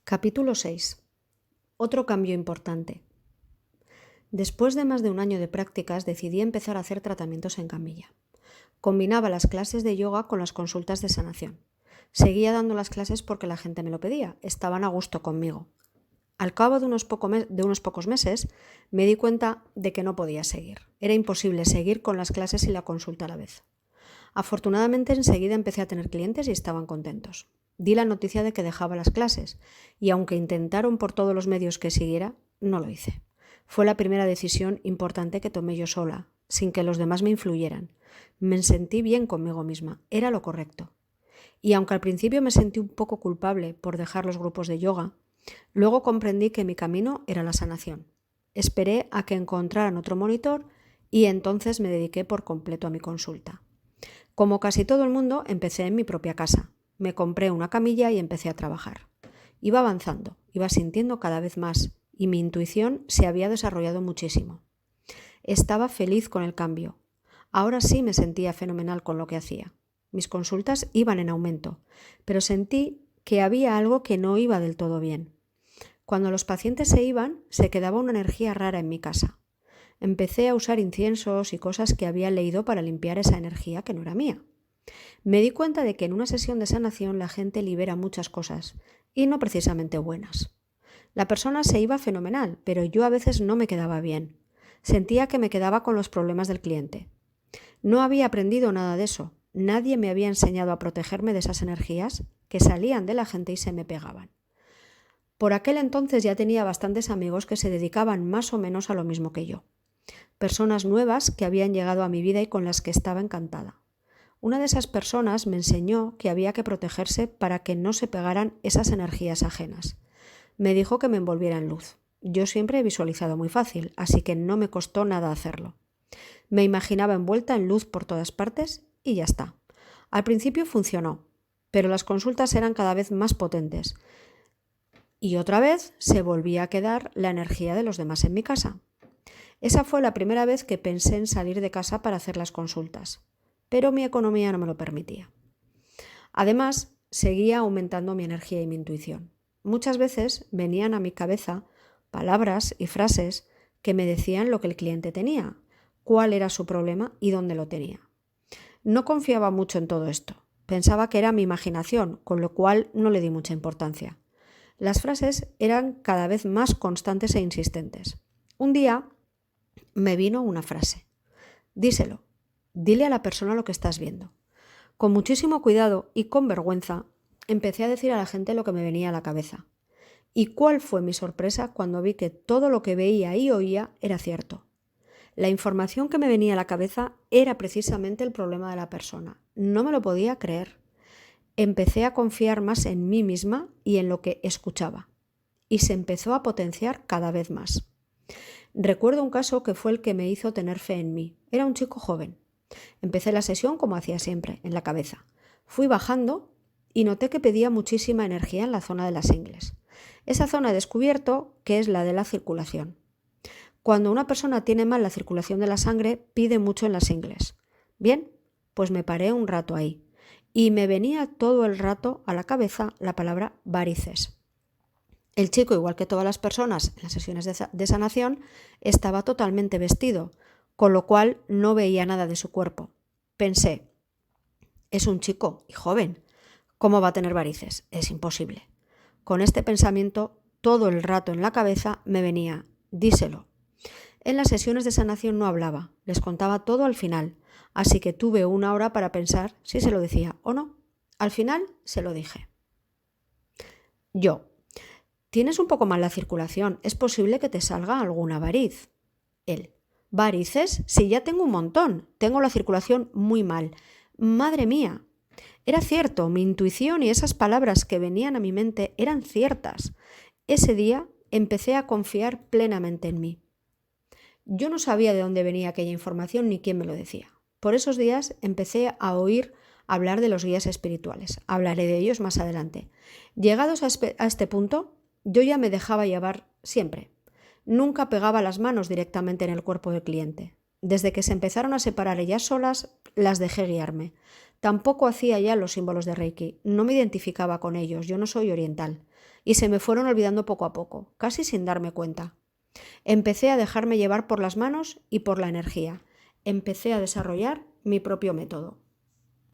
Capítulo 6. Otro cambio importante. Después de más de un año de prácticas, decidí empezar a hacer tratamientos en camilla. Combinaba las clases de yoga con las consultas de sanación. Seguía dando las clases porque la gente me lo pedía, estaban a gusto conmigo. Al cabo de unos pocos meses, me di cuenta de que no podía seguir. Era imposible seguir con las clases y la consulta a la vez. Afortunadamente, enseguida empecé a tener clientes y estaban contentos. Di la noticia de que dejaba las clases y aunque intentaron por todos los medios que siguiera, no lo hice. Fue la primera decisión importante que tomé yo sola, sin que los demás me influyeran. Me sentí bien conmigo misma, era lo correcto. Y aunque al principio me sentí un poco culpable por dejar los grupos de yoga, luego comprendí que mi camino era la sanación. Esperé a que encontraran otro monitor y entonces me dediqué por completo a mi consulta. Como casi todo el mundo, empecé en mi propia casa. Me compré una camilla y empecé a trabajar. Iba avanzando, iba sintiendo cada vez más y mi intuición se había desarrollado muchísimo. Estaba feliz con el cambio. Ahora sí me sentía fenomenal con lo que hacía. Mis consultas iban en aumento, pero sentí que había algo que no iba del todo bien. Cuando los pacientes se iban, se quedaba una energía rara en mi casa. Empecé a usar inciensos y cosas que había leído para limpiar esa energía que no era mía. Me di cuenta de que en una sesión de sanación la gente libera muchas cosas, y no precisamente buenas. La persona se iba fenomenal, pero yo a veces no me quedaba bien. Sentía que me quedaba con los problemas del cliente. No había aprendido nada de eso. Nadie me había enseñado a protegerme de esas energías que salían de la gente y se me pegaban. Por aquel entonces ya tenía bastantes amigos que se dedicaban más o menos a lo mismo que yo. Personas nuevas que habían llegado a mi vida y con las que estaba encantada. Una de esas personas me enseñó que había que protegerse para que no se pegaran esas energías ajenas. Me dijo que me envolviera en luz. Yo siempre he visualizado muy fácil, así que no me costó nada hacerlo. Me imaginaba envuelta en luz por todas partes y ya está. Al principio funcionó, pero las consultas eran cada vez más potentes. Y otra vez se volvía a quedar la energía de los demás en mi casa. Esa fue la primera vez que pensé en salir de casa para hacer las consultas, pero mi economía no me lo permitía. Además, seguía aumentando mi energía y mi intuición. Muchas veces venían a mi cabeza palabras y frases que me decían lo que el cliente tenía, cuál era su problema y dónde lo tenía. No confiaba mucho en todo esto. Pensaba que era mi imaginación, con lo cual no le di mucha importancia. Las frases eran cada vez más constantes e insistentes. Un día me vino una frase. Díselo. Dile a la persona lo que estás viendo. Con muchísimo cuidado y con vergüenza, empecé a decir a la gente lo que me venía a la cabeza. ¿Y cuál fue mi sorpresa cuando vi que todo lo que veía y oía era cierto? La información que me venía a la cabeza era precisamente el problema de la persona. No me lo podía creer. Empecé a confiar más en mí misma y en lo que escuchaba. Y se empezó a potenciar cada vez más. Recuerdo un caso que fue el que me hizo tener fe en mí. Era un chico joven. Empecé la sesión como hacía siempre, en la cabeza. Fui bajando y noté que pedía muchísima energía en la zona de las ingles. Esa zona he descubierto que es la de la circulación. Cuando una persona tiene mal la circulación de la sangre, pide mucho en las ingles. Bien, pues me paré un rato ahí y me venía todo el rato a la cabeza la palabra varices. El chico, igual que todas las personas en las sesiones de sanación, estaba totalmente vestido, con lo cual no veía nada de su cuerpo. Pensé, es un chico y joven, ¿cómo va a tener varices? Es imposible. Con este pensamiento, todo el rato en la cabeza me venía, díselo. En las sesiones de sanación no hablaba, les contaba todo al final, así que tuve una hora para pensar si se lo decía o no. Al final se lo dije. Yo. Tienes un poco mal la circulación, es posible que te salga alguna variz. Él. ¿Varices? Sí, ya tengo un montón. Tengo la circulación muy mal. Madre mía. Era cierto, mi intuición y esas palabras que venían a mi mente eran ciertas. Ese día empecé a confiar plenamente en mí. Yo no sabía de dónde venía aquella información ni quién me lo decía. Por esos días empecé a oír hablar de los guías espirituales. Hablaré de ellos más adelante. Llegados a este punto, yo ya me dejaba llevar siempre. Nunca pegaba las manos directamente en el cuerpo del cliente. Desde que se empezaron a separar ellas solas, las dejé guiarme. Tampoco hacía ya los símbolos de Reiki, no me identificaba con ellos, yo no soy oriental, y se me fueron olvidando poco a poco, casi sin darme cuenta. Empecé a dejarme llevar por las manos y por la energía. Empecé a desarrollar mi propio método.